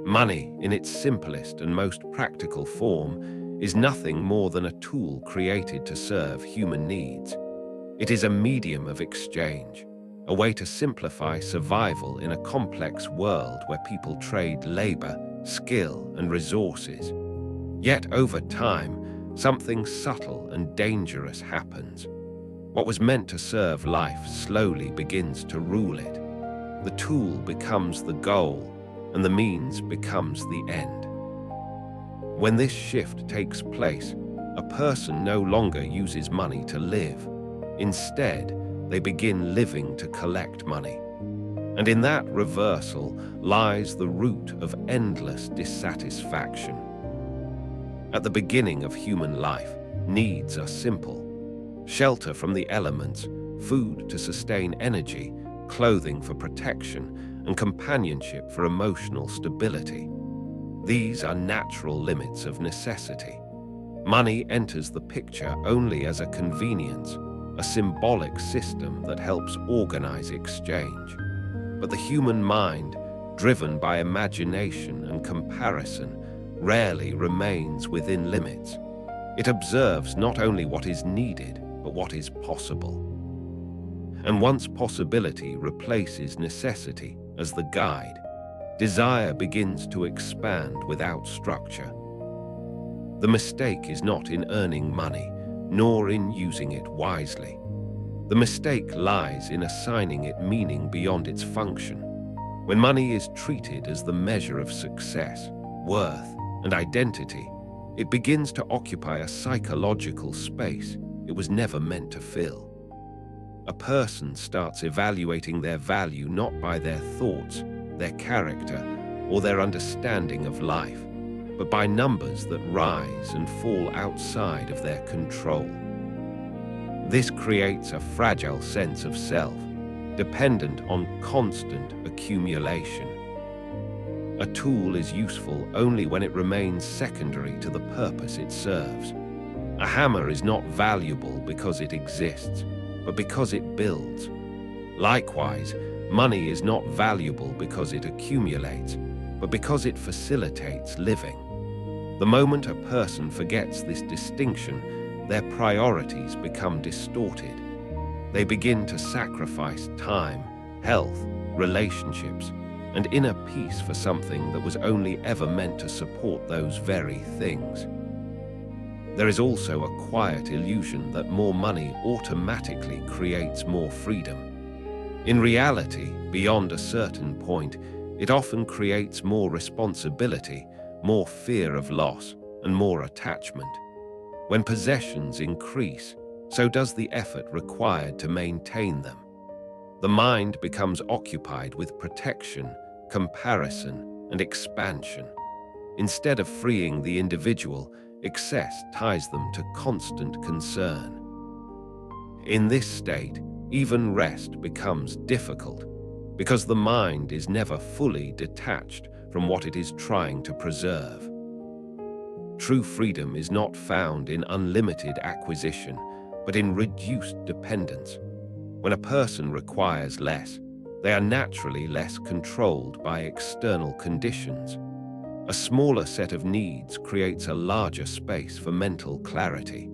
Money, in its simplest and most practical form, is nothing more than a tool created to serve human needs. It is a medium of exchange, a way to simplify survival in a complex world where people trade labor, skill, and resources. Yet over time, something subtle and dangerous happens. What was meant to serve life slowly begins to rule it. The tool becomes the goal, and the means becomes the end. When this shift takes place, a person no longer uses money to live. Instead, they begin living to collect money. And in that reversal lies the root of endless dissatisfaction. At the beginning of human life, needs are simple. Shelter from the elements, food to sustain energy, clothing for protection, and companionship for emotional stability. These are natural limits of necessity. Money enters the picture only as a convenience, a symbolic system that helps organize exchange. But the human mind, driven by imagination and comparison, rarely remains within limits. It observes not only what is needed, but what is possible. And once possibility replaces necessity as the guide, desire begins to expand without structure. The mistake is not in earning money, nor in using it wisely. The mistake lies in assigning it meaning beyond its function. When money is treated as the measure of success, worth, and identity, it begins to occupy a psychological space it was never meant to fill. A person starts evaluating their value not by their thoughts, their character, or their understanding of life, but by numbers that rise and fall outside of their control. This creates a fragile sense of self, dependent on constant accumulation. A tool is useful only when it remains secondary to the purpose it serves. A hammer is not valuable because it exists, but because it builds. Likewise, money is not valuable because it accumulates, but because it facilitates living. The moment a person forgets this distinction, their priorities become distorted. They begin to sacrifice time, health, relationships, and inner peace for something that was only ever meant to support those very things. There is also a quiet illusion that more money automatically creates more freedom. In reality, beyond a certain point, it often creates more responsibility, more fear of loss, and more attachment. When possessions increase, so does the effort required to maintain them. The mind becomes occupied with protection, comparison, and expansion. Instead of freeing the individual, excess ties them to constant concern. In this state, even rest becomes difficult, because the mind is never fully detached from what it is trying to preserve. True freedom is not found in unlimited acquisition, but in reduced dependence. When a person requires less, they are naturally less controlled by external conditions. A smaller set of needs creates a larger space for mental clarity.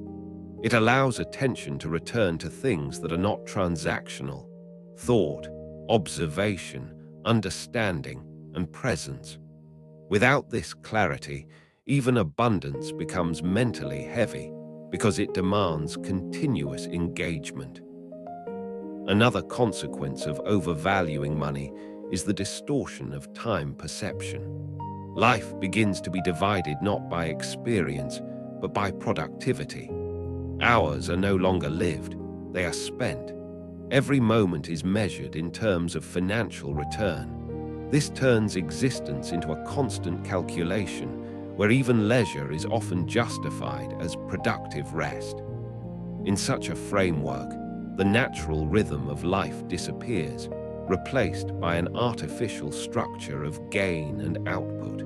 It allows attention to return to things that are not transactional: thought, observation, understanding, and presence. Without this clarity, even abundance becomes mentally heavy because it demands continuous engagement. Another consequence of overvaluing money is the distortion of time perception. Life begins to be divided not by experience, but by productivity. Hours are no longer lived, they are spent. Every moment is measured in terms of financial return. This turns existence into a constant calculation, where even leisure is often justified as productive rest. In such a framework, the natural rhythm of life disappears, replaced by an artificial structure of gain and output.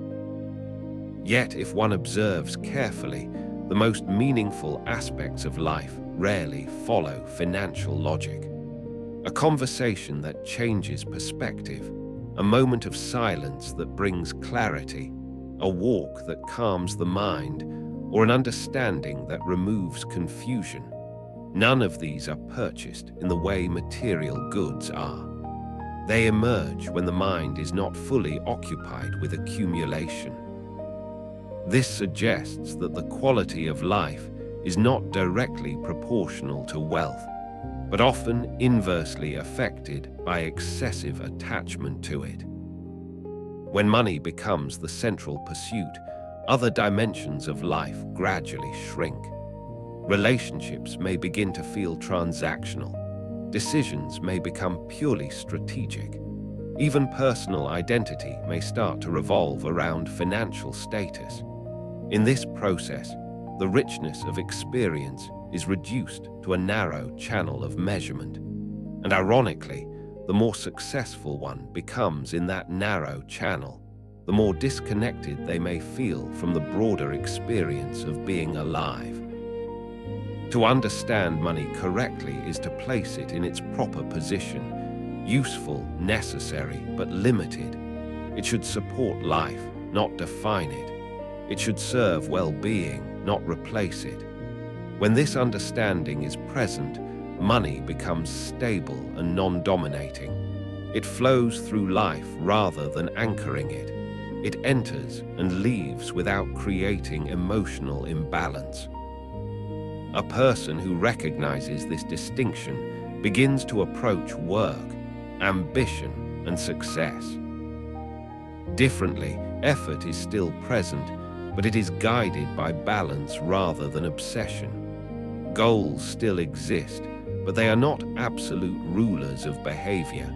Yet, if one observes carefully, the most meaningful aspects of life rarely follow financial logic. A conversation that changes perspective, a moment of silence that brings clarity, a walk that calms the mind, or an understanding that removes confusion. None of these are purchased in the way material goods are. They emerge when the mind is not fully occupied with accumulation. This suggests that the quality of life is not directly proportional to wealth, but often inversely affected by excessive attachment to it. When money becomes the central pursuit, other dimensions of life gradually shrink. Relationships may begin to feel transactional. Decisions may become purely strategic. Even personal identity may start to revolve around financial status. In this process, the richness of experience is reduced to a narrow channel of measurement. And ironically, the more successful one becomes in that narrow channel, the more disconnected they may feel from the broader experience of being alive. To understand money correctly is to place it in its proper position, useful, necessary, but limited. It should support life, not define it. It should serve well-being, not replace it. When this understanding is present, money becomes stable and non-dominating. It flows through life rather than anchoring it. It enters and leaves without creating emotional imbalance. A person who recognizes this distinction begins to approach work, ambition, and success differently. Effort is still present, but it is guided by balance rather than obsession. Goals still exist, but they are not absolute rulers of behavior.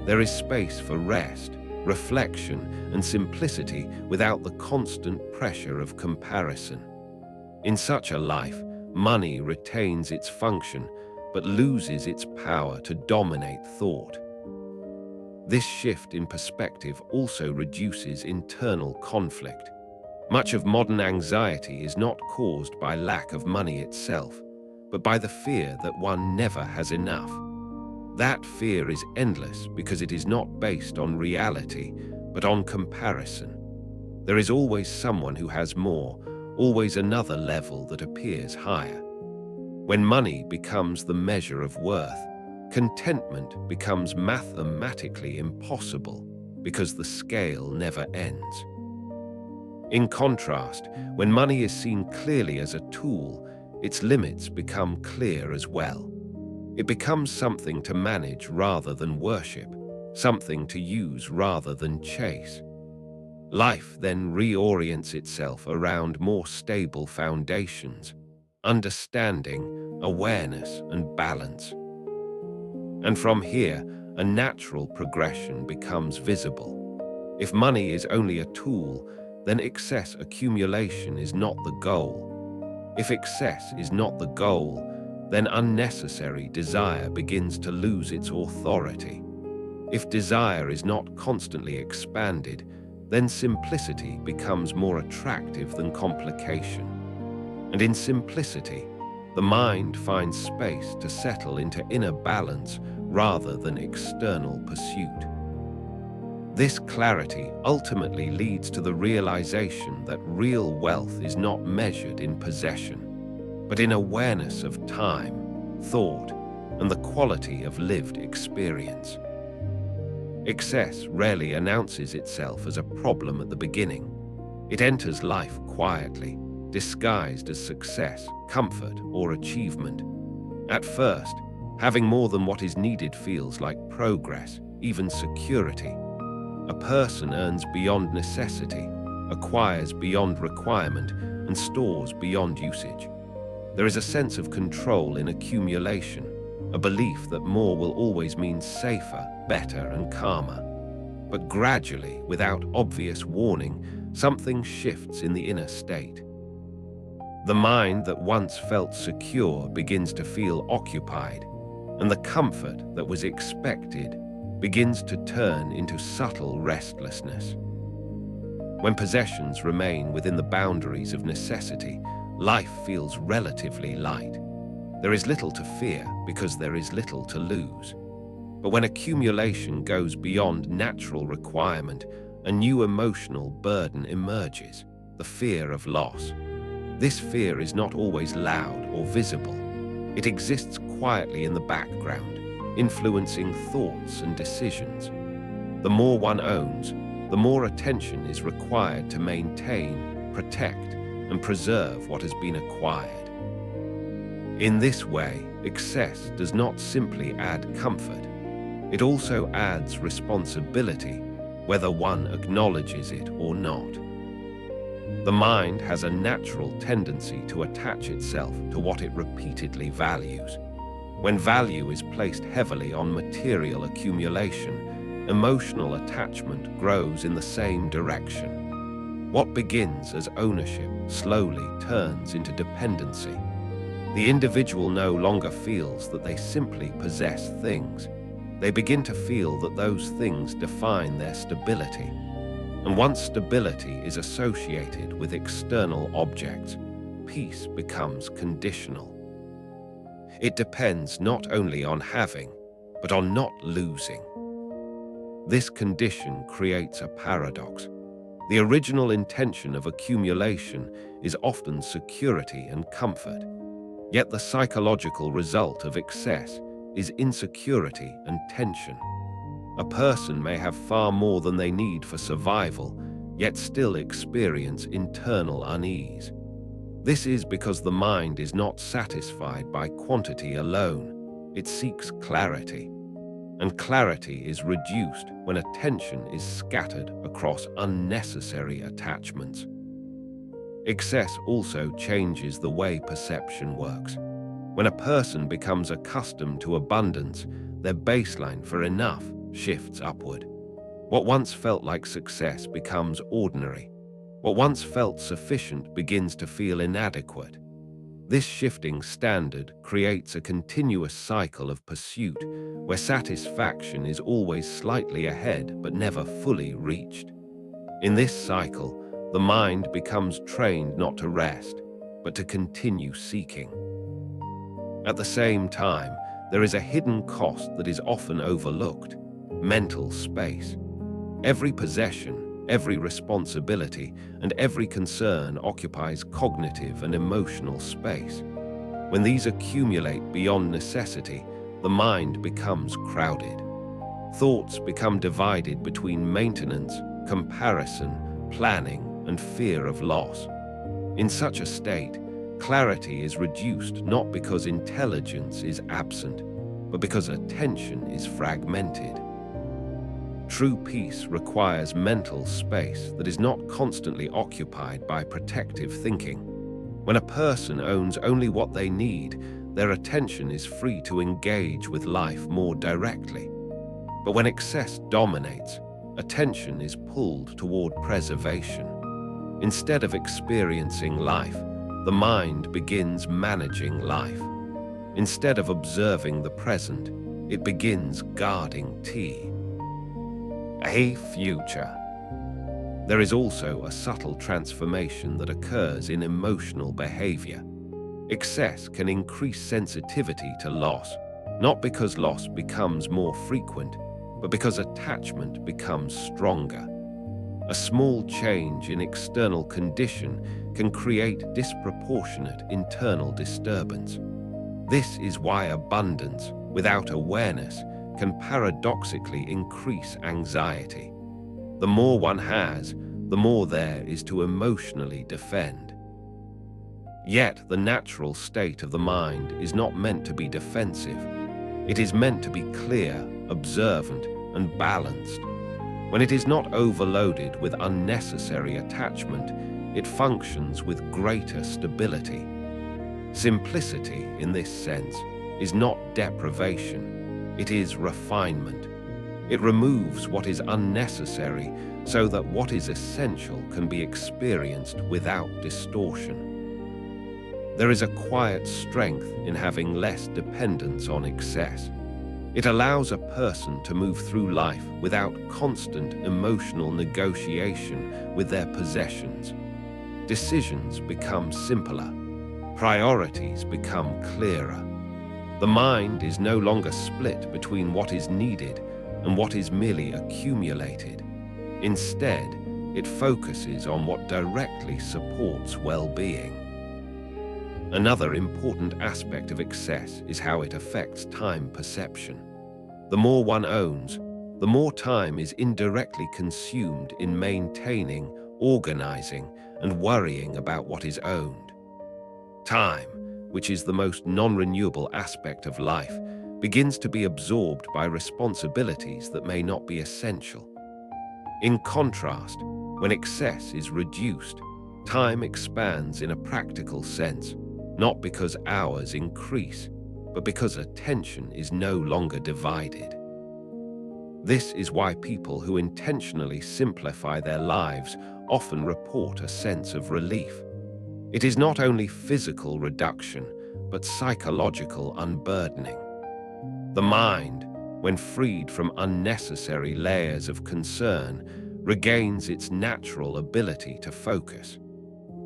There is space for rest, reflection, and simplicity without the constant pressure of comparison. In such a life, money retains its function, but loses its power to dominate thought. This shift in perspective also reduces internal conflict. Much of modern anxiety is not caused by lack of money itself, but by the fear that one never has enough. That fear is endless because it is not based on reality, but on comparison. There is always someone who has more, always another level that appears higher. When money becomes the measure of worth, contentment becomes mathematically impossible because the scale never ends. In contrast, when money is seen clearly as a tool, its limits become clear as well. It becomes something to manage rather than worship, something to use rather than chase. Life then reorients itself around more stable foundations, understanding, awareness, and balance. And from here, a natural progression becomes visible. If money is only a tool, then excess accumulation is not the goal. If excess is not the goal, then unnecessary desire begins to lose its authority. If desire is not constantly expanded, then simplicity becomes more attractive than complication. And in simplicity, the mind finds space to settle into inner balance rather than external pursuit. This clarity ultimately leads to the realization that real wealth is not measured in possession, but in awareness of time, thought, and the quality of lived experience. Excess rarely announces itself as a problem at the beginning. It enters life quietly, disguised as success, comfort, or achievement. At first, having more than what is needed feels like progress, even security. A person earns beyond necessity, acquires beyond requirement, and stores beyond usage. There is a sense of control in accumulation, a belief that more will always mean safer, better, and calmer. But gradually, without obvious warning, something shifts in the inner state. The mind that once felt secure begins to feel occupied, and the comfort that was expected begins to turn into subtle restlessness. When possessions remain within the boundaries of necessity, life feels relatively light. There is little to fear because there is little to lose. But when accumulation goes beyond natural requirement, a new emotional burden emerges, the fear of loss. This fear is not always loud or visible. It exists quietly in the background, influencing thoughts and decisions. The more one owns, the more attention is required to maintain, protect, and preserve what has been acquired. In this way, excess does not simply add comfort. It also adds responsibility, whether one acknowledges it or not. The mind has a natural tendency to attach itself to what it repeatedly values. When value is placed heavily on material accumulation, emotional attachment grows in the same direction. What begins as ownership slowly turns into dependency. The individual no longer feels that they simply possess things. They begin to feel that those things define their stability. And once stability is associated with external objects, peace becomes conditional. It depends not only on having, but on not losing. This condition creates a paradox. The original intention of accumulation is often security and comfort, yet the psychological result of excess is insecurity and tension. A person may have far more than they need for survival, yet still experience internal unease. This is because the mind is not satisfied by quantity alone. It seeks clarity. And clarity is reduced when attention is scattered across unnecessary attachments. Excess also changes the way perception works. When a person becomes accustomed to abundance, their baseline for enough shifts upward. What once felt like success becomes ordinary. What once felt sufficient begins to feel inadequate. This shifting standard creates a continuous cycle of pursuit where satisfaction is always slightly ahead but never fully reached. In this cycle, the mind becomes trained not to rest, but to continue seeking. At the same time, there is a hidden cost that is often overlooked: mental space. Every possession, every responsibility, and every concern occupies cognitive and emotional space. When these accumulate beyond necessity, the mind becomes crowded. Thoughts become divided between maintenance, comparison, planning, and fear of loss. In such a state, clarity is reduced not because intelligence is absent, but because attention is fragmented. True peace requires mental space that is not constantly occupied by protective thinking. When a person owns only what they need, their attention is free to engage with life more directly. But when excess dominates, attention is pulled toward preservation. Instead of experiencing life, the mind begins managing life. Instead of observing the present, it begins guarding tea. A future. There is also a subtle transformation that occurs in emotional behavior. Excess can increase sensitivity to loss, not because loss becomes more frequent, but because attachment becomes stronger. A small change in external condition can create disproportionate internal disturbance. This is why abundance, without awareness, can paradoxically increase anxiety. The more one has, the more there is to emotionally defend. Yet the natural state of the mind is not meant to be defensive. It is meant to be clear, observant, and balanced. When it is not overloaded with unnecessary attachment, it functions with greater stability. Simplicity, in this sense, is not deprivation. It is refinement. It removes what is unnecessary so that what is essential can be experienced without distortion. There is a quiet strength in having less dependence on excess. It allows a person to move through life without constant emotional negotiation with their possessions. Decisions become simpler. Priorities become clearer. The mind is no longer split between what is needed and what is merely accumulated. Instead, it focuses on what directly supports well-being. Another important aspect of excess is how it affects time perception. The more one owns, the more time is indirectly consumed in maintaining, organizing, and worrying about what is owned. Time, which is the most non-renewable aspect of life, begins to be absorbed by responsibilities that may not be essential. In contrast, when excess is reduced, time expands in a practical sense, not because hours increase, but because attention is no longer divided. This is why people who intentionally simplify their lives often report a sense of relief. It is not only physical reduction, but psychological unburdening. The mind, when freed from unnecessary layers of concern, regains its natural ability to focus.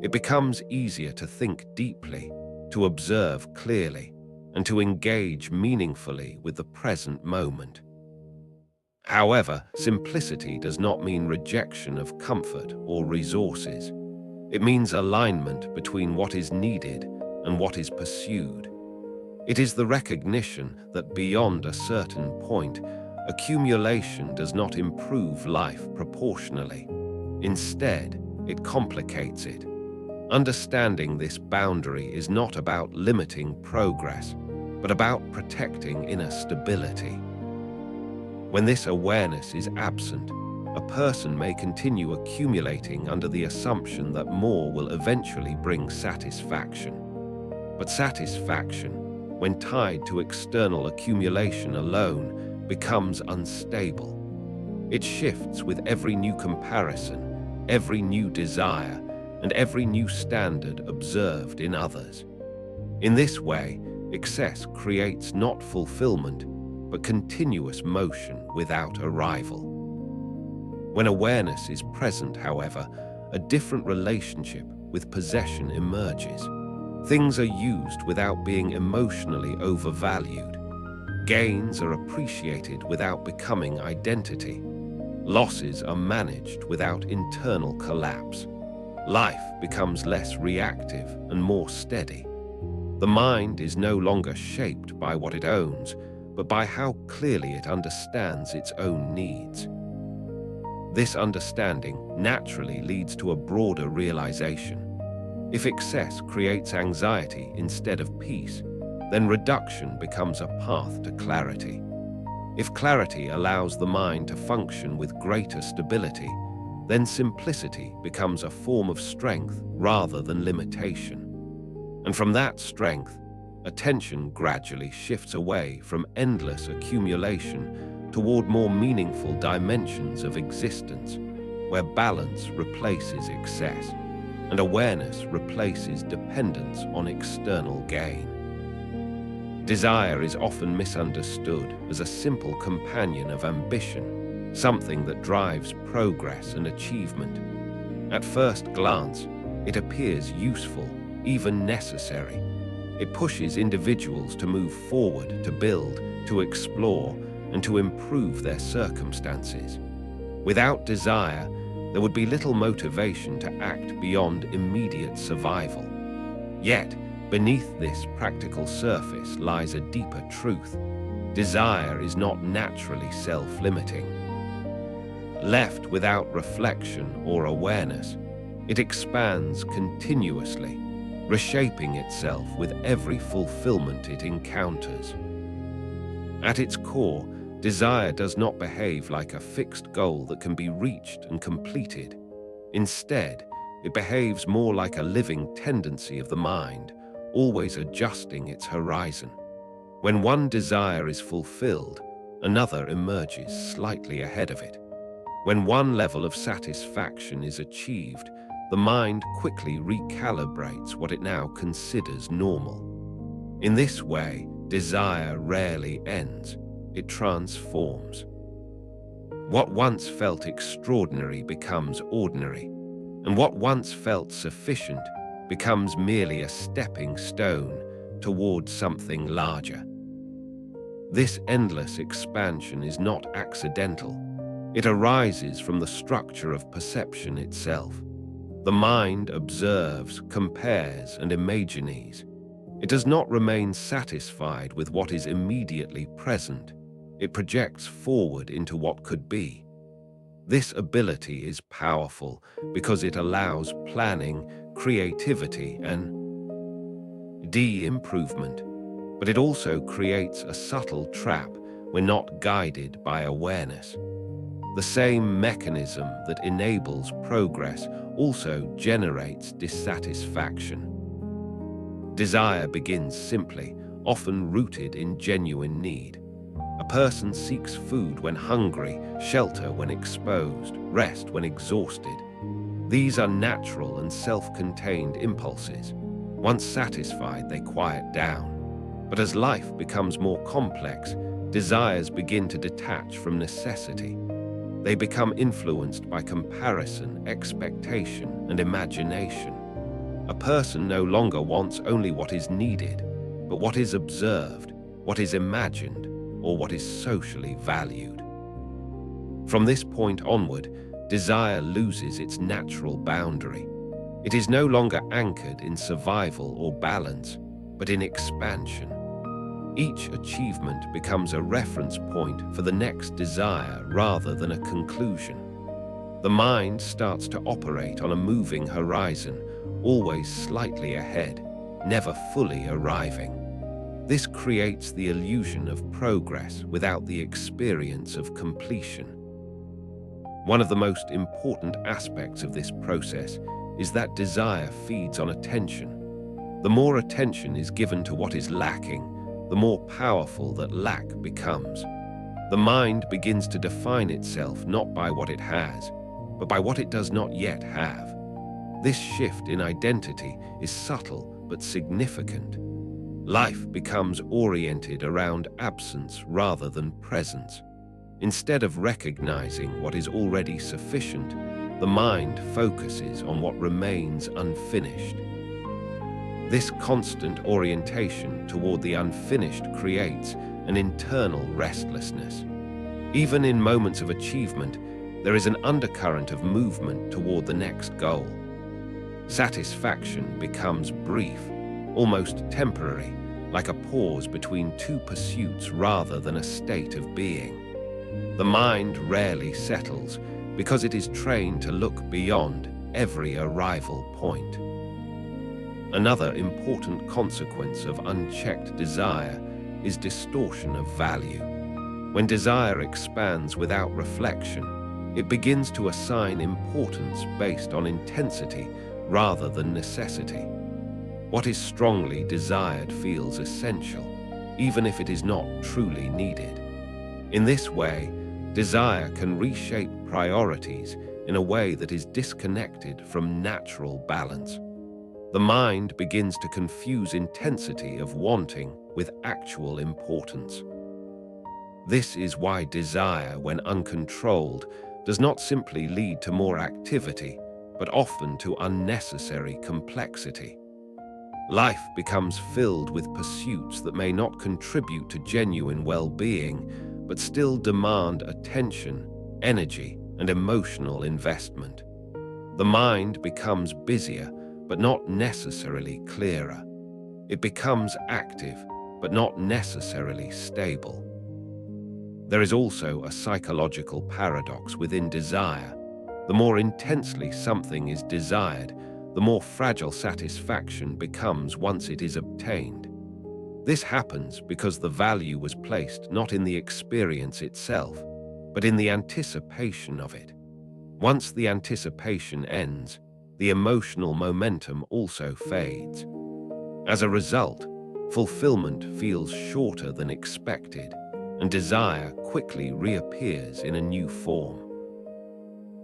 It becomes easier to think deeply, to observe clearly, and to engage meaningfully with the present moment. However, simplicity does not mean rejection of comfort or resources. It means alignment between what is needed and what is pursued. It is the recognition that beyond a certain point, accumulation does not improve life proportionally. Instead, it complicates it. Understanding this boundary is not about limiting progress, but about protecting inner stability. When this awareness is absent, a person may continue accumulating under the assumption that more will eventually bring satisfaction. But satisfaction, when tied to external accumulation alone, becomes unstable. It shifts with every new comparison, every new desire, and every new standard observed in others. In this way, excess creates not fulfillment, but continuous motion without arrival. When awareness is present, however, a different relationship with possession emerges. Things are used without being emotionally overvalued. Gains are appreciated without becoming identity. Losses are managed without internal collapse. Life becomes less reactive and more steady. The mind is no longer shaped by what it owns, but by how clearly it understands its own needs. This understanding naturally leads to a broader realization. If excess creates anxiety instead of peace, then reduction becomes a path to clarity. If clarity allows the mind to function with greater stability, then simplicity becomes a form of strength rather than limitation. And from that strength, attention gradually shifts away from endless accumulation toward more meaningful dimensions of existence, where balance replaces excess, and awareness replaces dependence on external gain. Desire is often misunderstood as a simple companion of ambition, something that drives progress and achievement. At first glance, it appears useful, even necessary. It pushes individuals to move forward, to build, to explore, and to improve their circumstances. Without desire, there would be little motivation to act beyond immediate survival. Yet, beneath this practical surface lies a deeper truth. Desire is not naturally self-limiting. Left without reflection or awareness, it expands continuously, reshaping itself with every fulfillment it encounters. At its core, desire does not behave like a fixed goal that can be reached and completed. Instead, it behaves more like a living tendency of the mind, always adjusting its horizon. When one desire is fulfilled, another emerges slightly ahead of it. When one level of satisfaction is achieved, the mind quickly recalibrates what it now considers normal. In this way, desire rarely ends, it transforms. What once felt extraordinary becomes ordinary, and what once felt sufficient becomes merely a stepping stone towards something larger. This endless expansion is not accidental. It arises from the structure of perception itself. The mind observes, compares, and imagines. It does not remain satisfied with what is immediately present. It projects forward into what could be. This ability is powerful because it allows planning, creativity, and improvement, but it also creates a subtle trap when not guided by awareness. The same mechanism that enables progress also generates dissatisfaction. Desire begins simply, often rooted in genuine need. A person seeks food when hungry, shelter when exposed, rest when exhausted. These are natural and self-contained impulses. Once satisfied, they quiet down. But as life becomes more complex, desires begin to detach from necessity. They become influenced by comparison, expectation, and imagination. A person no longer wants only what is needed, but what is observed, what is imagined, or what is socially valued. From this point onward, desire loses its natural boundary. It is no longer anchored in survival or balance, but in expansion. Each achievement becomes a reference point for the next desire rather than a conclusion. The mind starts to operate on a moving horizon, always slightly ahead, never fully arriving. This creates the illusion of progress without the experience of completion. One of the most important aspects of this process is that desire feeds on attention. The more attention is given to what is lacking, the more powerful that lack becomes. The mind begins to define itself not by what it has, but by what it does not yet have. This shift in identity is subtle but significant. Life becomes oriented around absence rather than presence. Instead of recognizing what is already sufficient, the mind focuses on what remains unfinished. This constant orientation toward the unfinished creates an internal restlessness. Even in moments of achievement, there is an undercurrent of movement toward the next goal. Satisfaction becomes brief, almost temporary, like a pause between two pursuits rather than a state of being. The mind rarely settles because it is trained to look beyond every arrival point. Another important consequence of unchecked desire is distortion of value. When desire expands without reflection, it begins to assign importance based on intensity rather than necessity. What is strongly desired feels essential, even if it is not truly needed. In this way, desire can reshape priorities in a way that is disconnected from natural balance. The mind begins to confuse intensity of wanting with actual importance. This is why desire, when uncontrolled, does not simply lead to more activity, but often to unnecessary complexity. Life becomes filled with pursuits that may not contribute to genuine well-being, but still demand attention, energy, and emotional investment. The mind becomes busier, but not necessarily clearer. It becomes active, but not necessarily stable. There is also a psychological paradox within desire. The more intensely something is desired, the more fragile satisfaction becomes once it is obtained. This happens because the value was placed not in the experience itself, but in the anticipation of it. Once the anticipation ends, the emotional momentum also fades. As a result, fulfillment feels shorter than expected, and desire quickly reappears in a new form.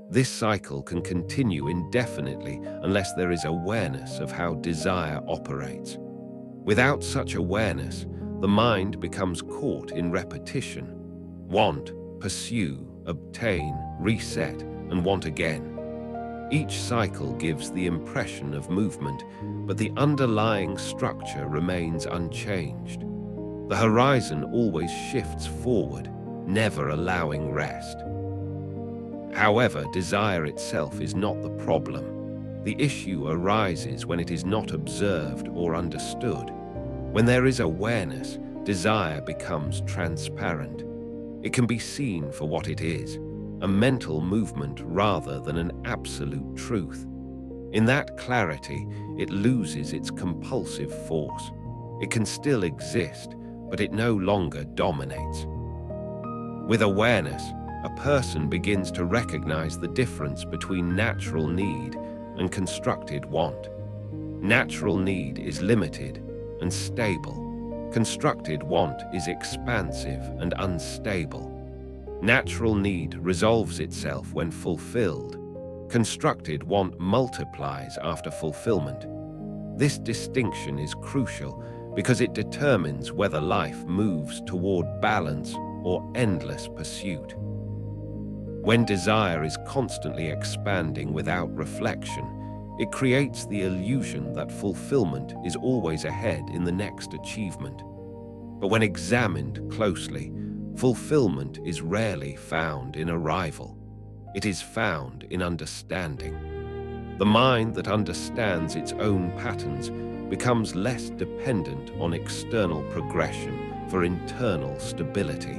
This cycle can continue indefinitely unless there is awareness of how desire operates. Without such awareness, the mind becomes caught in repetition. Want, pursue, obtain, reset, and want again. Each cycle gives the impression of movement, but the underlying structure remains unchanged. The horizon always shifts forward, never allowing rest. However, desire itself is not the problem. The issue arises when it is not observed or understood. When there is awareness, desire becomes transparent. It can be seen for what it is, a mental movement rather than an absolute truth. In that clarity, it loses its compulsive force. It can still exist, but it no longer dominates. With awareness, a person begins to recognize the difference between natural need and constructed want. Natural need is limited and stable. Constructed want is expansive and unstable. Natural need resolves itself when fulfilled. Constructed want multiplies after fulfillment. This distinction is crucial because it determines whether life moves toward balance or endless pursuit. When desire is constantly expanding without reflection, it creates the illusion that fulfillment is always ahead in the next achievement. But when examined closely, fulfillment is rarely found in arrival. It is found in understanding. The mind that understands its own patterns becomes less dependent on external progression for internal stability.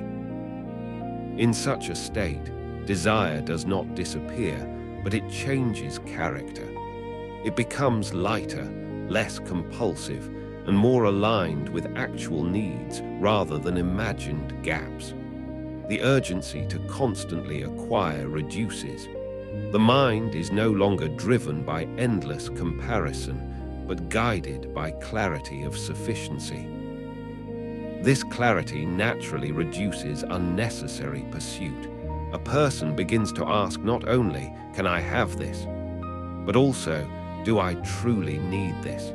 In such a state, desire does not disappear, but it changes character. It becomes lighter, less compulsive, and more aligned with actual needs rather than imagined gaps. The urgency to constantly acquire reduces. The mind is no longer driven by endless comparison, but guided by clarity of sufficiency. This clarity naturally reduces unnecessary pursuit. A person begins to ask not only, "Can I have this?" but also, "Do I truly need this?"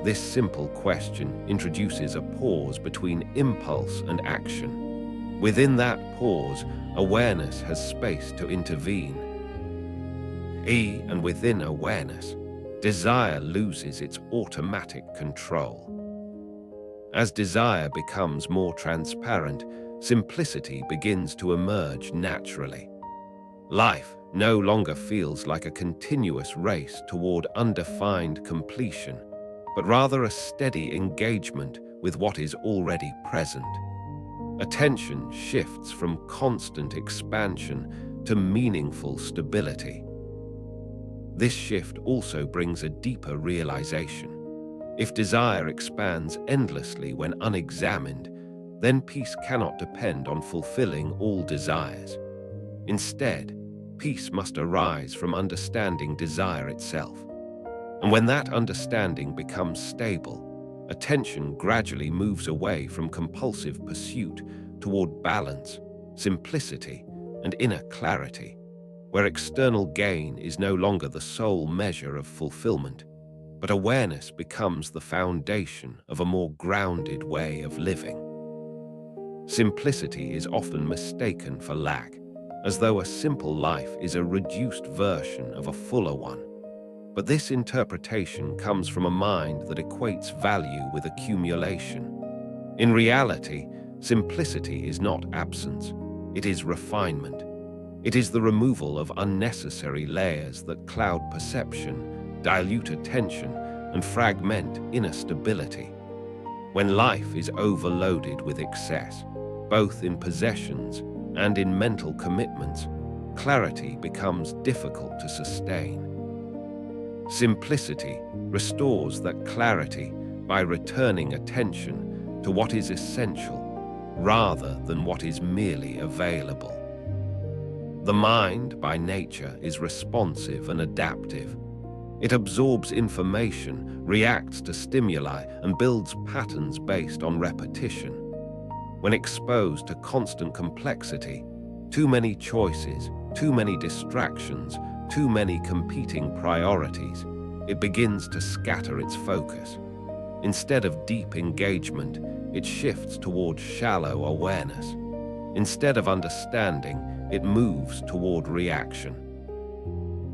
This simple question introduces a pause between impulse and action. Within that pause, awareness has space to intervene. And within awareness, desire loses its automatic control. As desire becomes more transparent, simplicity begins to emerge naturally. Life no longer feels like a continuous race toward undefined completion, but rather a steady engagement with what is already present. Attention shifts from constant expansion to meaningful stability. This shift also brings a deeper realization. If desire expands endlessly when unexamined, then peace cannot depend on fulfilling all desires. Instead, peace must arise from understanding desire itself. And when that understanding becomes stable, attention gradually moves away from compulsive pursuit toward balance, simplicity, and inner clarity, where external gain is no longer the sole measure of fulfillment, but awareness becomes the foundation of a more grounded way of living. Simplicity is often mistaken for lack, as though a simple life is a reduced version of a fuller one. But this interpretation comes from a mind that equates value with accumulation. In reality, simplicity is not absence, it is refinement. It is the removal of unnecessary layers that cloud perception, dilute attention, and fragment inner stability. When life is overloaded with excess, both in possessions and in mental commitments, clarity becomes difficult to sustain. Simplicity restores that clarity by returning attention to what is essential rather than what is merely available. The mind, by nature, is responsive and adaptive. It absorbs information, reacts to stimuli, and builds patterns based on repetition. When exposed to constant complexity, too many choices, too many distractions, too many competing priorities, it begins to scatter its focus. Instead of deep engagement, it shifts toward shallow awareness. Instead of understanding, it moves toward reaction.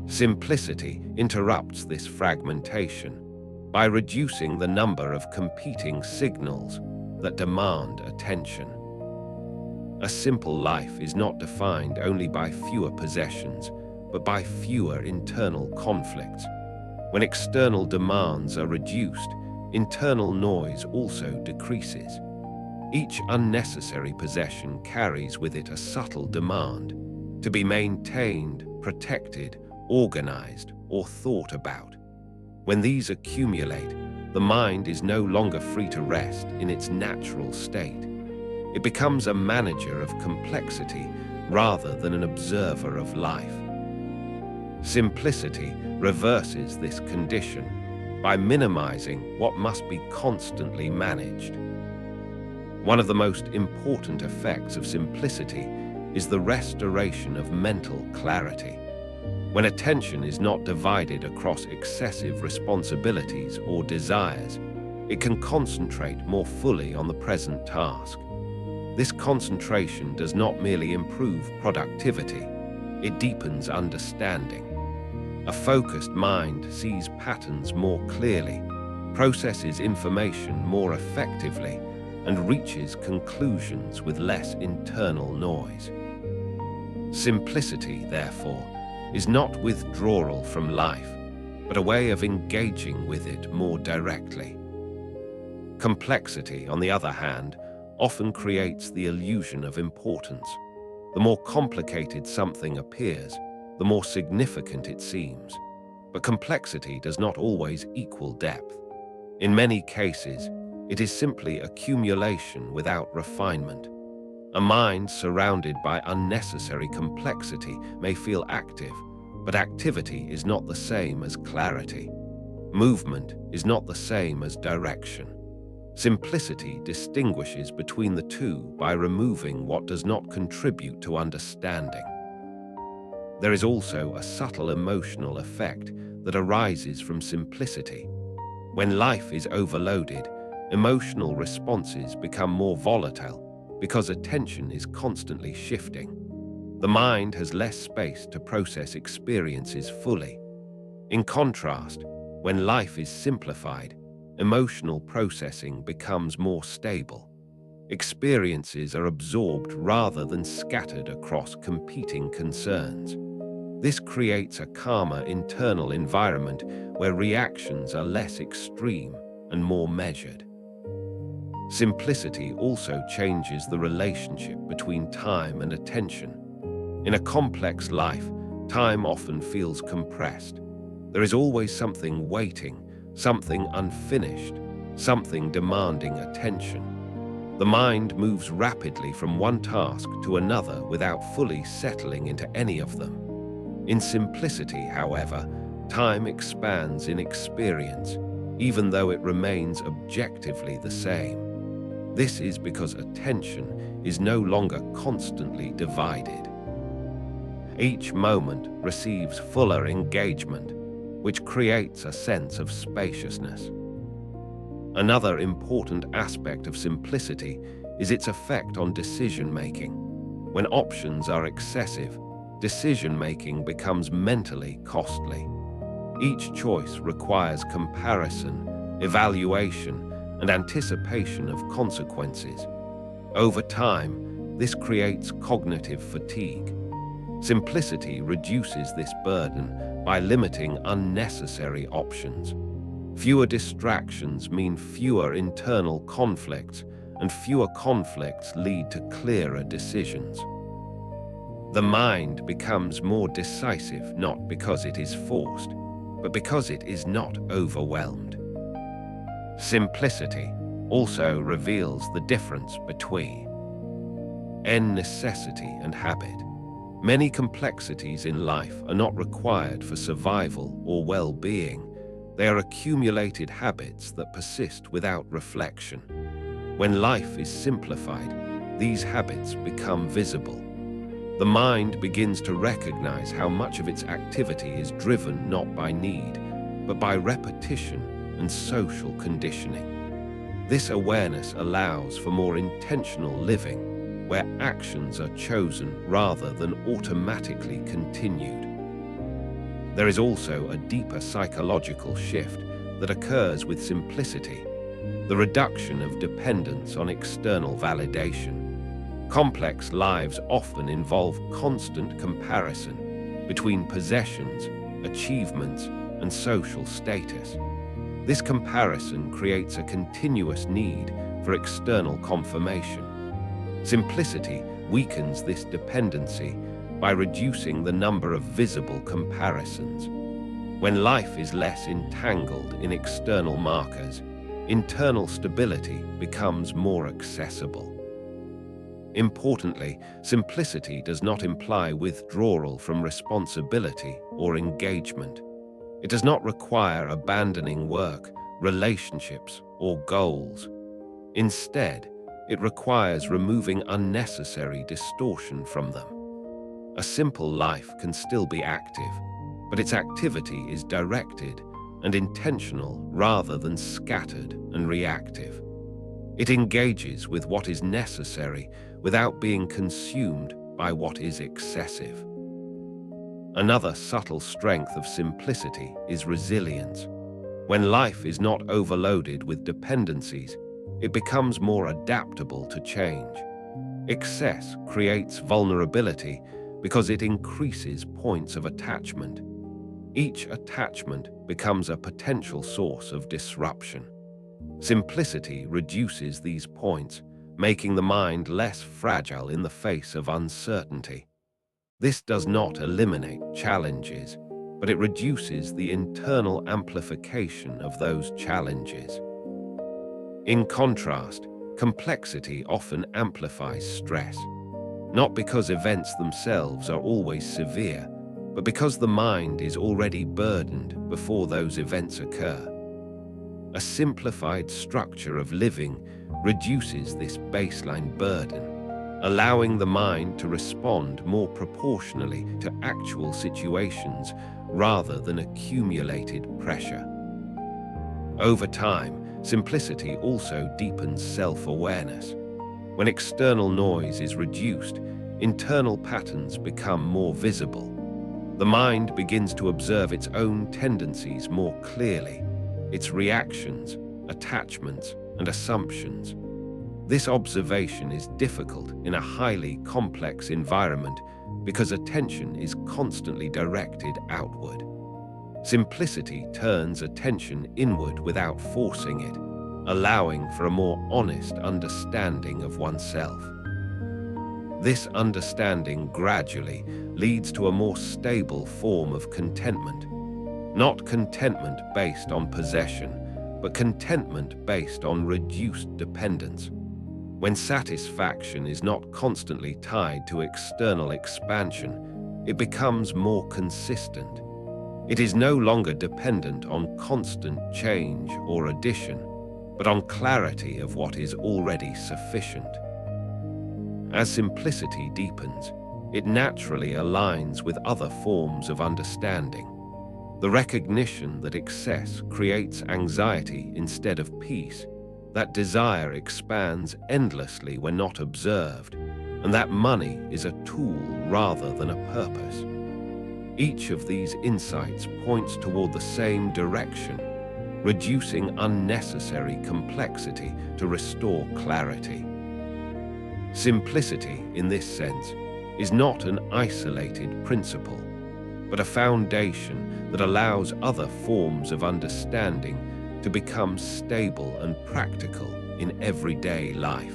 Simplicity interrupts this fragmentation. By reducing the number of competing signals, that demand attention. A simple life is not defined only by fewer possessions, but by fewer internal conflicts. When external demands are reduced, internal noise also decreases. Each unnecessary possession carries with it a subtle demand to be maintained, protected, organized, or thought about. When these accumulate, the mind is no longer free to rest in its natural state. It becomes a manager of complexity rather than an observer of life. Simplicity reverses this condition by minimizing what must be constantly managed. One of the most important effects of simplicity is the restoration of mental clarity. When attention is not divided across excessive responsibilities or desires, it can concentrate more fully on the present task. This concentration does not merely improve productivity, it deepens understanding. A focused mind sees patterns more clearly, processes information more effectively, and reaches conclusions with less internal noise. Simplicity, therefore, is not withdrawal from life, but a way of engaging with it more directly. Complexity, on the other hand, often creates the illusion of importance. The more complicated something appears, the more significant it seems. But complexity does not always equal depth. In many cases, it is simply accumulation without refinement. A mind surrounded by unnecessary complexity may feel active, but activity is not the same as clarity. Movement is not the same as direction. Simplicity distinguishes between the two by removing what does not contribute to understanding. There is also a subtle emotional effect that arises from simplicity. When life is overloaded, emotional responses become more volatile because attention is constantly shifting. The mind has less space to process experiences fully. In contrast, when life is simplified, emotional processing becomes more stable. Experiences are absorbed rather than scattered across competing concerns. This creates a calmer internal environment where reactions are less extreme and more measured. Simplicity also changes the relationship between time and attention. In a complex life, time often feels compressed. There is always something waiting, something unfinished, something demanding attention. The mind moves rapidly from one task to another without fully settling into any of them. In simplicity, however, time expands in experience, even though it remains objectively the same. This is because attention is no longer constantly divided. Each moment receives fuller engagement, which creates a sense of spaciousness. Another important aspect of simplicity is its effect on decision-making. When options are excessive, decision-making becomes mentally costly. Each choice requires comparison, evaluation, and anticipation of consequences. Over time, this creates cognitive fatigue. Simplicity reduces this burden by limiting unnecessary options. Fewer distractions mean fewer internal conflicts, and fewer conflicts lead to clearer decisions. The mind becomes more decisive not because it is forced, but because it is not overwhelmed. Simplicity also reveals the difference between necessity and habit. Many complexities in life are not required for survival or well-being. They are accumulated habits that persist without reflection. When life is simplified, these habits become visible. The mind begins to recognize how much of its activity is driven not by need, but by repetition and social conditioning. This awareness allows for more intentional living, where actions are chosen rather than automatically continued. There is also a deeper psychological shift that occurs with simplicity. the reduction of dependence on external validation. Complex lives often involve constant comparison between possessions, achievements, and social status. This comparison creates a continuous need for external confirmation. Simplicity weakens this dependency by reducing the number of visible comparisons. When life is less entangled in external markers, internal stability becomes more accessible. Importantly, simplicity does not imply withdrawal from responsibility or engagement. It does not require abandoning work, relationships, or goals. Instead, it requires removing unnecessary distortion from them. A simple life can still be active, but its activity is directed and intentional rather than scattered and reactive. It engages with what is necessary without being consumed by what is excessive. Another subtle strength of simplicity is resilience. When life is not overloaded with dependencies, it becomes more adaptable to change. Excess creates vulnerability because it increases points of attachment. Each attachment becomes a potential source of disruption. Simplicity reduces these points, making the mind less fragile in the face of uncertainty. This does not eliminate challenges, but it reduces the internal amplification of those challenges. In contrast, complexity often amplifies stress, not because events themselves are always severe, but because the mind is already burdened before those events occur. A simplified structure of living reduces this baseline burden, allowing the mind to respond more proportionally to actual situations rather than accumulated pressure. Over time, simplicity also deepens self-awareness. When external noise is reduced, internal patterns become more visible. The mind begins to observe its own tendencies more clearly, its reactions, attachments, and assumptions. This observation is difficult in a highly complex environment because attention is constantly directed outward. Simplicity turns attention inward without forcing it, allowing for a more honest understanding of oneself. This understanding gradually leads to a more stable form of contentment. Not contentment based on possession, but contentment based on reduced dependence. When satisfaction is not constantly tied to external expansion, it becomes more consistent. It is no longer dependent on constant change or addition, but on clarity of what is already sufficient. As simplicity deepens, it naturally aligns with other forms of understanding. The recognition that excess creates anxiety instead of peace, that desire expands endlessly when not observed, and that money is a tool rather than a purpose. Each of these insights points toward the same direction, reducing unnecessary complexity to restore clarity. Simplicity, in this sense, is not an isolated principle, but a foundation that allows other forms of understanding to become stable and practical in everyday life.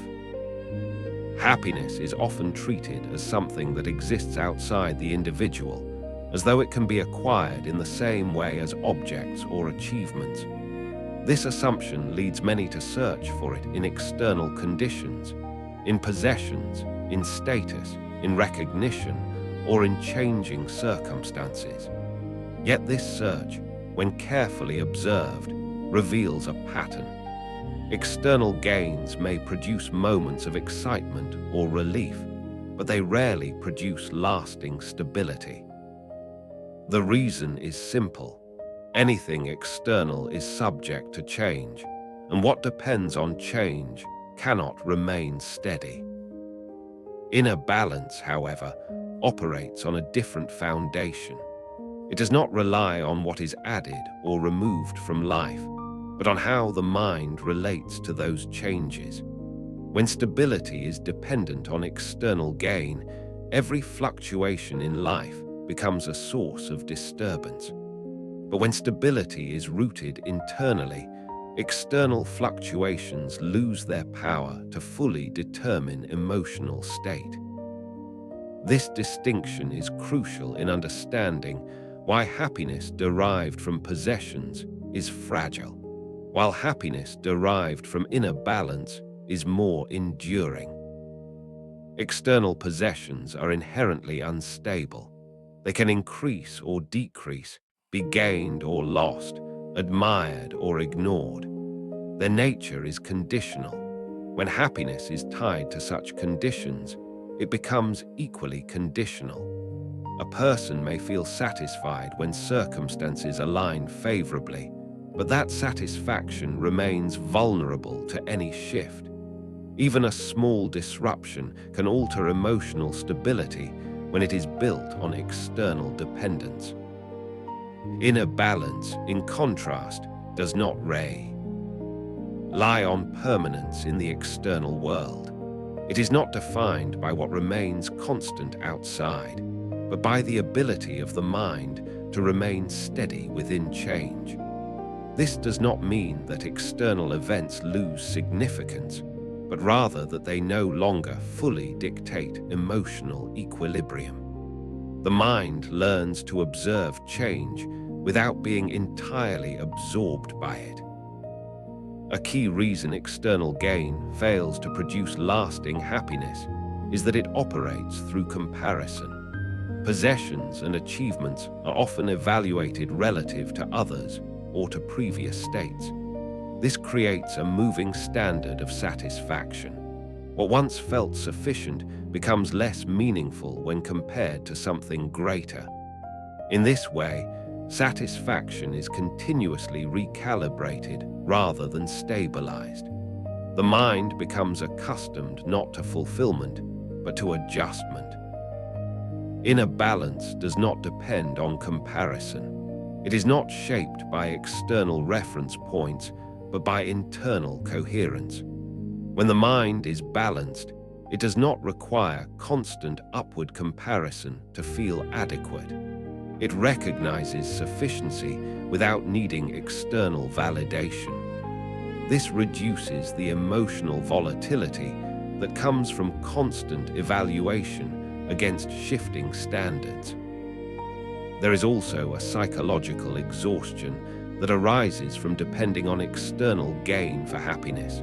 Happiness is often treated as something that exists outside the individual, as though it can be acquired in the same way as objects or achievements. This assumption leads many to search for it in external conditions, in possessions, in status, in recognition, or in changing circumstances. Yet this search, when carefully observed, reveals a pattern. External gains may produce moments of excitement or relief, but they rarely produce lasting stability. The reason is simple. Anything external is subject to change, and what depends on change cannot remain steady. Inner balance, however, operates on a different foundation. It does not rely on what is added or removed from life, but on how the mind relates to those changes. When stability is dependent on external gain, every fluctuation in life becomes a source of disturbance. But when stability is rooted internally, external fluctuations lose their power to fully determine emotional state. This distinction is crucial in understanding why happiness derived from possessions is fragile, while happiness derived from inner balance is more enduring. External possessions are inherently unstable. They can increase or decrease, be gained or lost, admired or ignored. Their nature is conditional. When happiness is tied to such conditions, it becomes equally conditional. A person may feel satisfied when circumstances align favorably, but that satisfaction remains vulnerable to any shift. Even a small disruption can alter emotional stability when it is built on external dependence. Inner balance, in contrast, does not rely on permanence in the external world. It is not defined by what remains constant outside, but by the ability of the mind to remain steady within change. This does not mean that external events lose significance, but rather that they no longer fully dictate emotional equilibrium. The mind learns to observe change without being entirely absorbed by it. A key reason external gain fails to produce lasting happiness is that it operates through comparison. Possessions and achievements are often evaluated relative to others or to previous states. This creates a moving standard of satisfaction. What once felt sufficient becomes less meaningful when compared to something greater. In this way, satisfaction is continuously recalibrated rather than stabilized. The mind becomes accustomed not to fulfillment, but to adjustment. Inner balance does not depend on comparison. It is not shaped by external reference points, but by internal coherence. When the mind is balanced, it does not require constant upward comparison to feel adequate. It recognizes sufficiency without needing external validation. This reduces the emotional volatility that comes from constant evaluation against shifting standards. There is also a psychological exhaustion that arises from depending on external gain for happiness.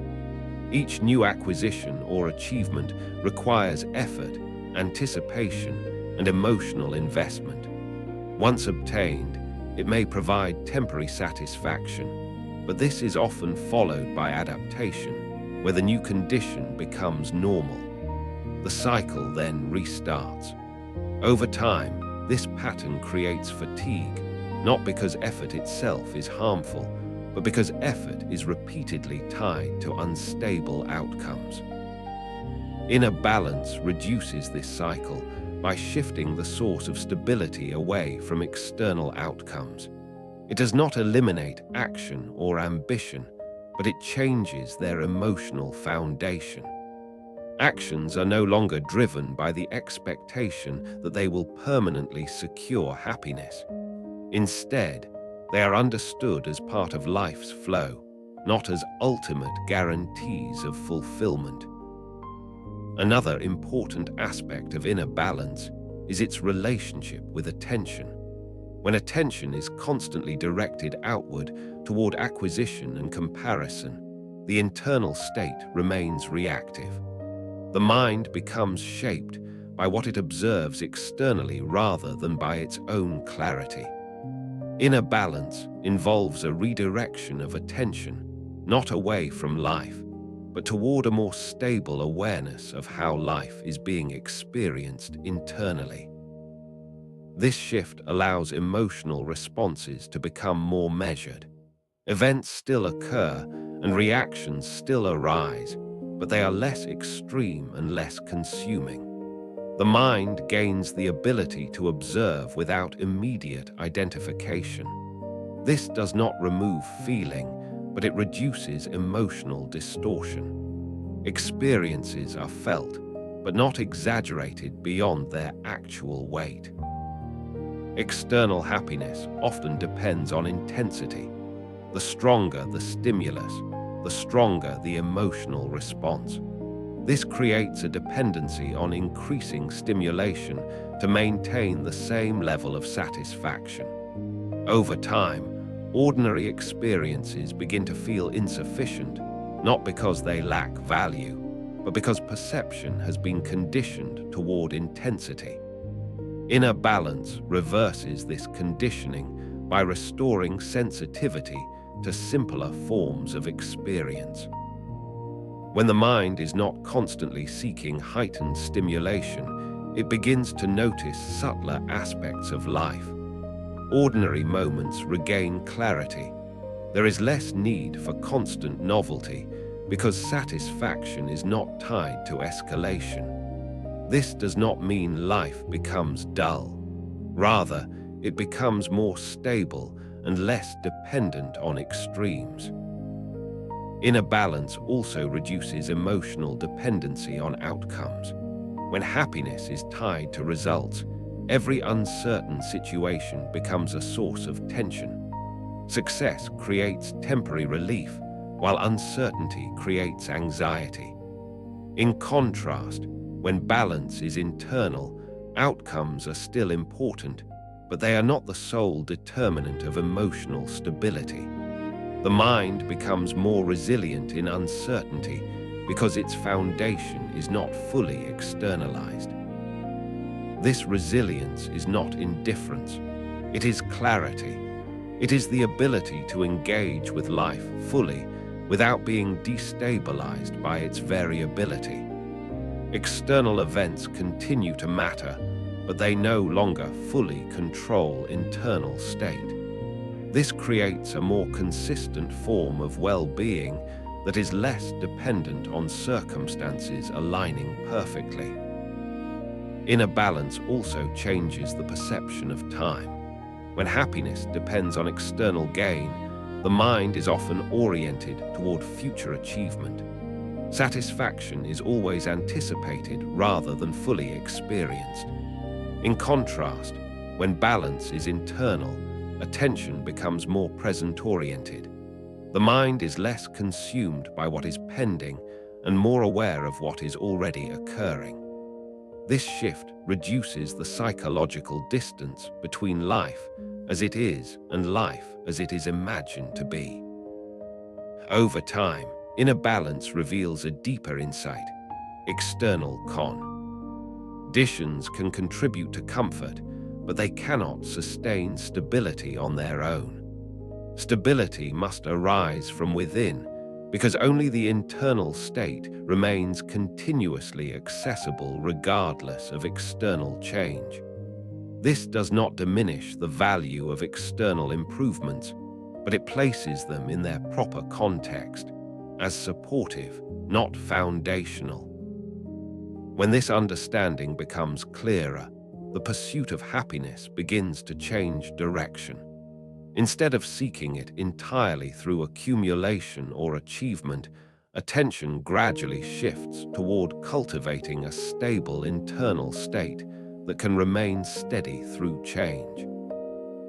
Each new acquisition or achievement requires effort, anticipation, and emotional investment. Once obtained, it may provide temporary satisfaction, but this is often followed by adaptation, where the new condition becomes normal. The cycle then restarts. Over time, this pattern creates fatigue, not because effort itself is harmful, but because effort is repeatedly tied to unstable outcomes. Inner balance reduces this cycle by shifting the source of stability away from external outcomes. It does not eliminate action or ambition, but it changes their emotional foundation. Actions are no longer driven by the expectation that they will permanently secure happiness. Instead, they are understood as part of life's flow, not as ultimate guarantees of fulfillment. Another important aspect of inner balance is its relationship with attention. When attention is constantly directed outward toward acquisition and comparison, the internal state remains reactive. The mind becomes shaped by what it observes externally rather than by its own clarity. Inner balance involves a redirection of attention, not away from life, but toward a more stable awareness of how life is being experienced internally. This shift allows emotional responses to become more measured. Events still occur and reactions still arise, but they are less extreme and less consuming. The mind gains the ability to observe without immediate identification. This does not remove feeling, but it reduces emotional distortion. Experiences are felt, but not exaggerated beyond their actual weight. External happiness often depends on intensity. The stronger the stimulus, the stronger the emotional response. This creates a dependency on increasing stimulation to maintain the same level of satisfaction. Over time, ordinary experiences begin to feel insufficient, not because they lack value, but because perception has been conditioned toward intensity. Inner balance reverses this conditioning by restoring sensitivity to simpler forms of experience. When the mind is not constantly seeking heightened stimulation, it begins to notice subtler aspects of life. Ordinary moments regain clarity. There is less need for constant novelty because satisfaction is not tied to escalation. This does not mean life becomes dull. Rather, it becomes more stable and less dependent on extremes. Inner balance also reduces emotional dependency on outcomes. When happiness is tied to results, every uncertain situation becomes a source of tension. Success creates temporary relief, while uncertainty creates anxiety. In contrast, when balance is internal, outcomes are still important, but they are not the sole determinant of emotional stability. The mind becomes more resilient in uncertainty because its foundation is not fully externalized. This resilience is not indifference, it is clarity. It is the ability to engage with life fully without being destabilized by its variability. External events continue to matter, but they no longer fully control internal state. This creates a more consistent form of well-being that is less dependent on circumstances aligning perfectly. Inner balance also changes the perception of time. When happiness depends on external gain, the mind is often oriented toward future achievement. Satisfaction is always anticipated rather than fully experienced. In contrast, when balance is internal, attention becomes more present-oriented. The mind is less consumed by what is pending and more aware of what is already occurring. This shift reduces the psychological distance between life as it is and life as it is imagined to be. Over time, inner balance reveals a deeper insight. External conditions can contribute to comfort, but they cannot sustain stability on their own. Stability must arise from within, because only the internal state remains continuously accessible regardless of external change. This does not diminish the value of external improvements, but it places them in their proper context, as supportive, not foundational. When this understanding becomes clearer, the pursuit of happiness begins to change direction. Instead of seeking it entirely through accumulation or achievement, attention gradually shifts toward cultivating a stable internal state that can remain steady through change.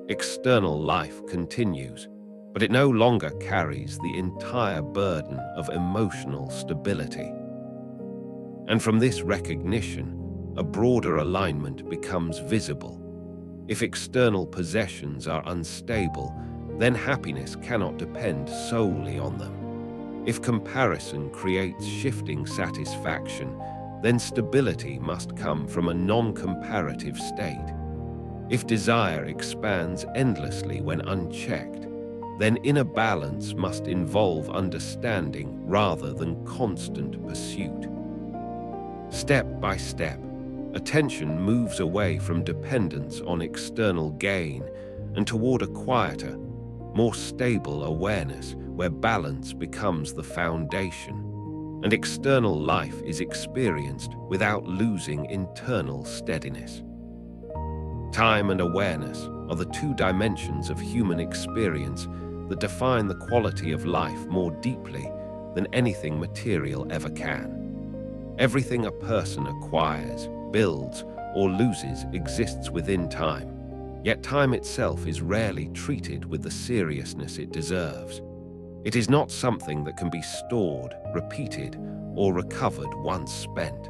External life continues, but it no longer carries the entire burden of emotional stability. And from this recognition, a broader alignment becomes visible. If external possessions are unstable, then happiness cannot depend solely on them. If comparison creates shifting satisfaction, then stability must come from a non-comparative state. If desire expands endlessly when unchecked, then inner balance must involve understanding rather than constant pursuit. Step by step, attention moves away from dependence on external gain and toward a quieter, more stable awareness where balance becomes the foundation, and external life is experienced without losing internal steadiness. Time and awareness are the two dimensions of human experience that define the quality of life more deeply than anything material ever can. Everything a person acquires, builds, or loses exists within time, yet time itself is rarely treated with the seriousness it deserves. It is not something that can be stored, repeated, or recovered once spent.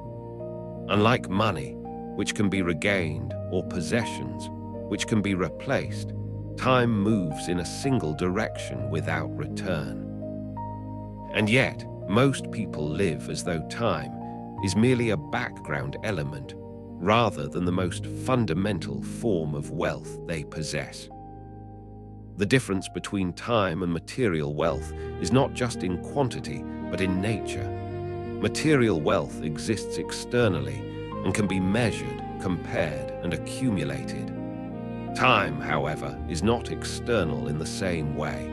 Unlike money, which can be regained, or possessions, which can be replaced, time moves in a single direction without return. And yet, most people live as though time is merely a background element rather than the most fundamental form of wealth they possess. The difference between time and material wealth is not just in quantity, but in nature. Material wealth exists externally and can be measured, compared, and accumulated. Time, however, is not external in the same way.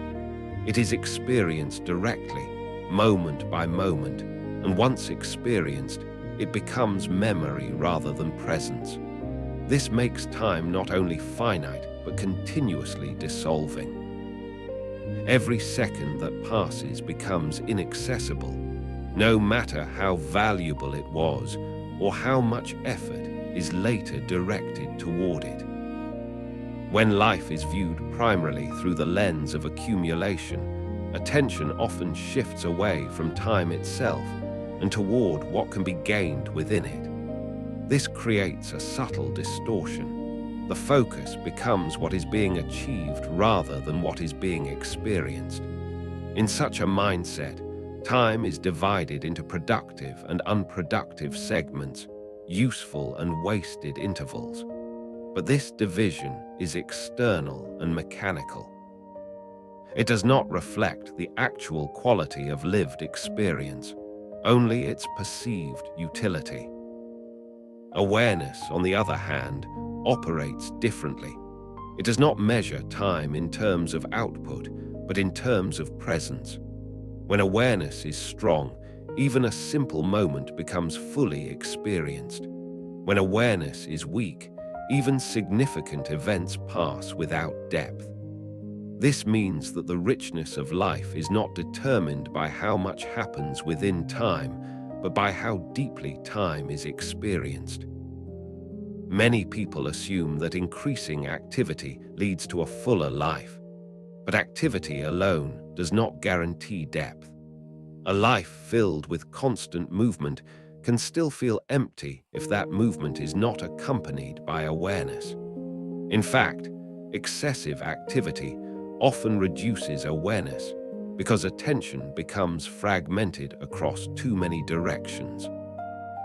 It is experienced directly, moment by moment, and once experienced, it becomes memory rather than presence. This makes time not only finite, but continuously dissolving. Every second that passes becomes inaccessible, no matter how valuable it was or how much effort is later directed toward it. When life is viewed primarily through the lens of accumulation, attention often shifts away from time itself and toward what can be gained within it. This creates a subtle distortion. The focus becomes what is being achieved rather than what is being experienced. In such a mindset, time is divided into productive and unproductive segments, useful and wasted intervals. But this division is external and mechanical. It does not reflect the actual quality of lived experience, only its perceived utility. Awareness, on the other hand, operates differently. It does not measure time in terms of output, but in terms of presence. When awareness is strong, even a simple moment becomes fully experienced. When awareness is weak, even significant events pass without depth. This means that the richness of life is not determined by how much happens within time, but by how deeply time is experienced. Many people assume that increasing activity leads to a fuller life, but activity alone does not guarantee depth. A life filled with constant movement can still feel empty if that movement is not accompanied by awareness. In fact, excessive activity often reduces awareness because attention becomes fragmented across too many directions.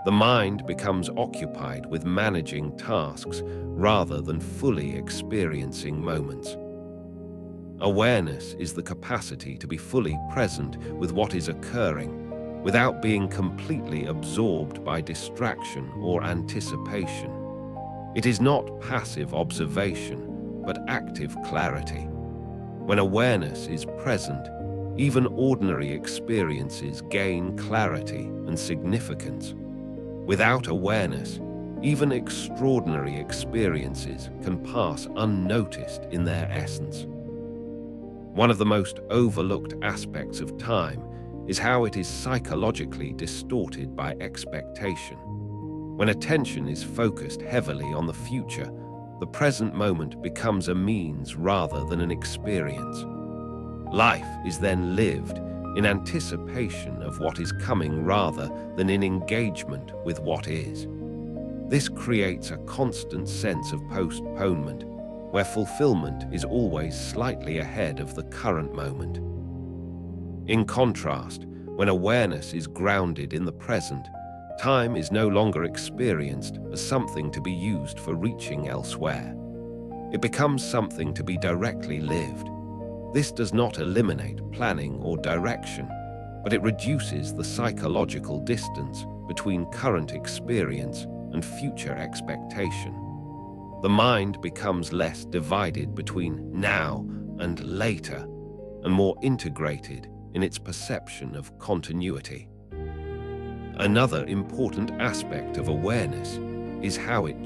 The mind becomes occupied with managing tasks rather than fully experiencing moments. Awareness is the capacity to be fully present with what is occurring without being completely absorbed by distraction or anticipation. It is not passive observation, but active clarity. When awareness is present, even ordinary experiences gain clarity and significance. Without awareness, even extraordinary experiences can pass unnoticed in their essence. One of the most overlooked aspects of time is how it is psychologically distorted by expectation. When attention is focused heavily on the future, the present moment becomes a means rather than an experience. Life is then lived in anticipation of what is coming rather than in engagement with what is. This creates a constant sense of postponement, where fulfillment is always slightly ahead of the current moment. In contrast, when awareness is grounded in the present, time is no longer experienced as something to be used for reaching elsewhere. It becomes something to be directly lived. This does not eliminate planning or direction, but it reduces the psychological distance between current experience and future expectation. The mind becomes less divided between now and later, and more integrated in its perception of continuity. Another important aspect of awareness is how it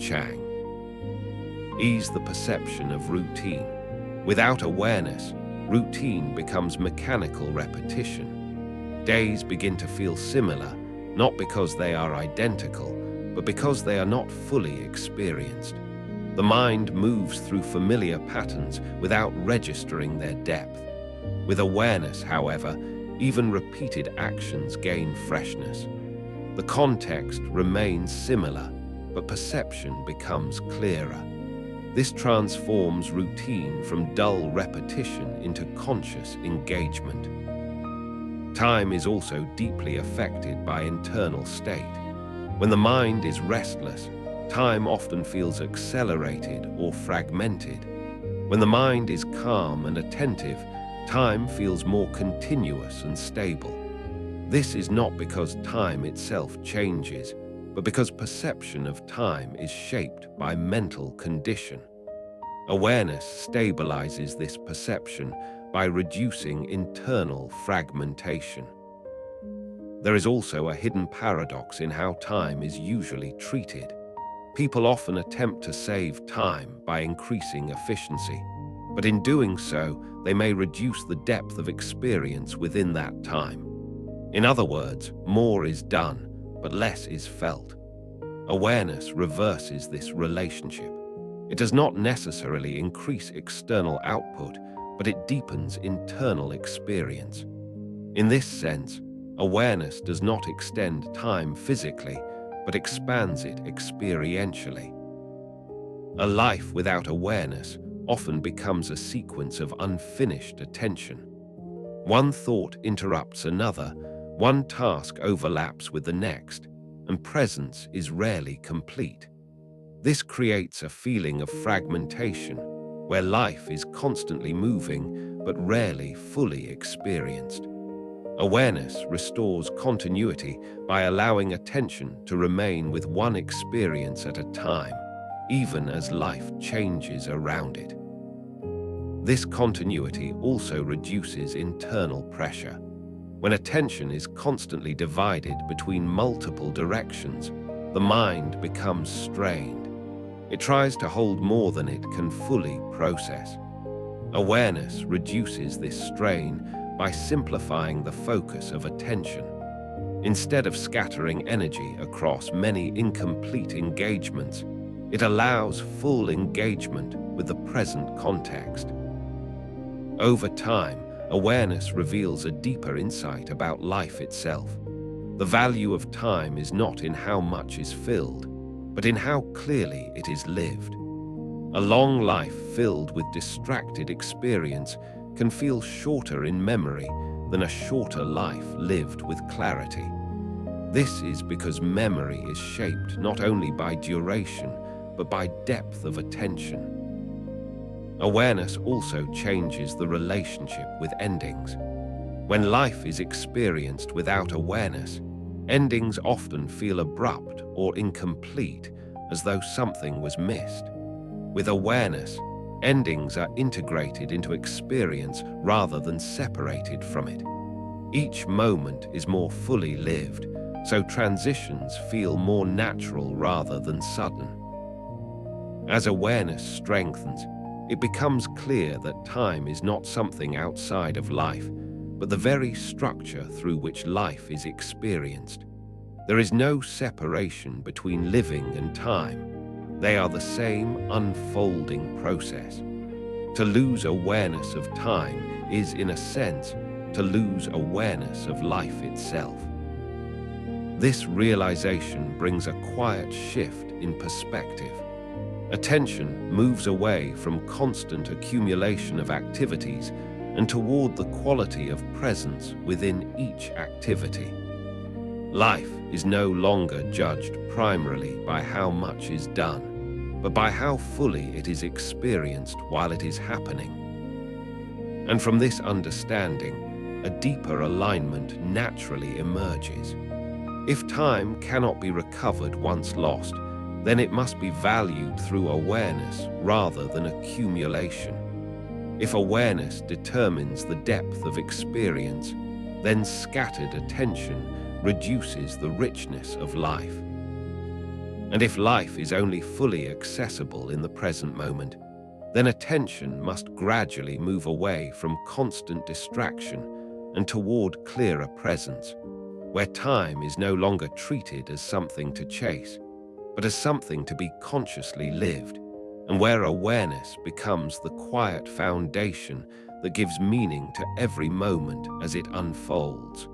ease the perception of routine. Without awareness, routine becomes mechanical repetition. Days begin to feel similar, not because they are identical, but because they are not fully experienced. The mind moves through familiar patterns without registering their depth. With awareness, however, even repeated actions gain freshness. The context remains similar, but perception becomes clearer. This transforms routine from dull repetition into conscious engagement. Time is also deeply affected by internal state. When the mind is restless, time often feels accelerated or fragmented. When the mind is calm and attentive, time feels more continuous and stable. This is not because time itself changes, but because perception of time is shaped by mental condition. Awareness stabilizes this perception by reducing internal fragmentation. There is also a hidden paradox in how time is usually treated. People often attempt to save time by increasing efficiency, but in doing so, they may reduce the depth of experience within that time. In other words, more is done, but less is felt. Awareness reverses this relationship. It does not necessarily increase external output, but it deepens internal experience. In this sense, awareness does not extend time physically, but expands it experientially. A life without awareness often becomes a sequence of unfinished attention. One thought interrupts another, one task overlaps with the next, and presence is rarely complete. This creates a feeling of fragmentation, where life is constantly moving but rarely fully experienced. Awareness restores continuity by allowing attention to remain with one experience at a time, even as life changes around it. This continuity also reduces internal pressure. When attention is constantly divided between multiple directions, the mind becomes strained. It tries to hold more than it can fully process. Awareness reduces this strain by simplifying the focus of attention. Instead of scattering energy across many incomplete engagements, it allows full engagement with the present context. Over time, awareness reveals a deeper insight about life itself. The value of time is not in how much is filled, but in how clearly it is lived. A long life filled with distracted experience can feel shorter in memory than a shorter life lived with clarity. This is because memory is shaped not only by duration, but by depth of attention. Awareness also changes the relationship with endings. When life is experienced without awareness, endings often feel abrupt or incomplete, as though something was missed. With awareness, endings are integrated into experience rather than separated from it. Each moment is more fully lived, so transitions feel more natural rather than sudden. As awareness strengthens, it becomes clear that time is not something outside of life, but the very structure through which life is experienced. There is no separation between living and time. They are the same unfolding process. To lose awareness of time is, in a sense, to lose awareness of life itself. This realization brings a quiet shift in perspective. Attention moves away from constant accumulation of activities and toward the quality of presence within each activity. Life is no longer judged primarily by how much is done, but by how fully it is experienced while it is happening. And from this understanding, a deeper alignment naturally emerges. If time cannot be recovered once lost, then it must be valued through awareness rather than accumulation. If awareness determines the depth of experience, then scattered attention reduces the richness of life. And if life is only fully accessible in the present moment, then attention must gradually move away from constant distraction and toward clearer presence, where time is no longer treated as something to chase, but as something to be consciously lived, and where awareness becomes the quiet foundation that gives meaning to every moment as it unfolds.